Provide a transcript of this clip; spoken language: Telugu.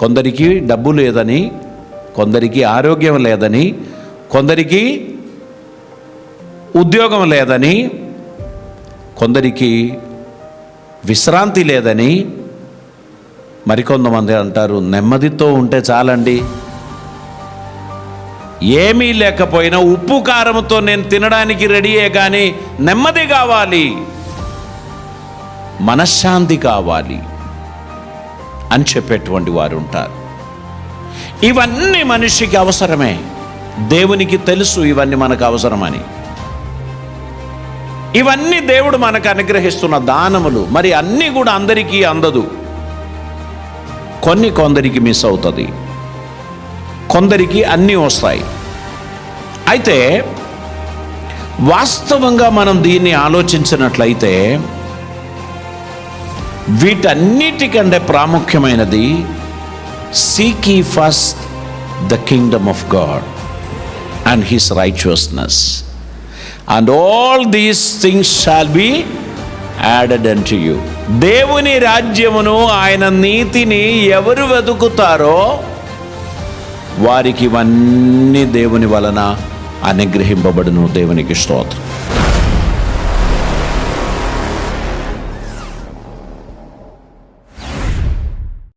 కొందరికి డబ్బు లేదని, కొందరికి ఆరోగ్యం లేదని, కొందరికి ఉద్యోగం లేదని, కొందరికి విశ్రాంతి లేదని, మరికొంతమంది అంటారు నెమ్మదితో ఉంటే చాలండి, ఏమీ లేకపోయినా ఉప్పు కారంతో నేను తినడానికి రెడీయే, కానీ నెమ్మది కావాలి, మనశ్శాంతి కావాలి అని చెప్పేటువంటి వారు ఉంటారు. ఇవన్నీ మనిషికి అవసరమే, దేవునికి తెలుసు ఇవన్నీ మనకు అవసరమని. ఇవన్నీ దేవుడు మనకు అనుగ్రహిస్తున్న దానములు. మరి అన్నీ కూడా అందరికీ అందదు, కొందరికి మిస్ అవుతుంది, కొందరికి అన్నీ వస్తాయి. అయితే వాస్తవంగా మనం దీన్ని ఆలోచించినట్లయితే వీటన్నిటికంటే ప్రాముఖ్యమైనది seek ye first the kingdom of God and his righteousness, and all these things shall be added unto you. దేవుని రాజ్యమును, ఆయన నీతిని ఎవరు వెతుకుతారో వారికి ఇవన్నీ దేవుని వలన అనుగ్రహింపబడును. దేవునికి స్తోత్రం.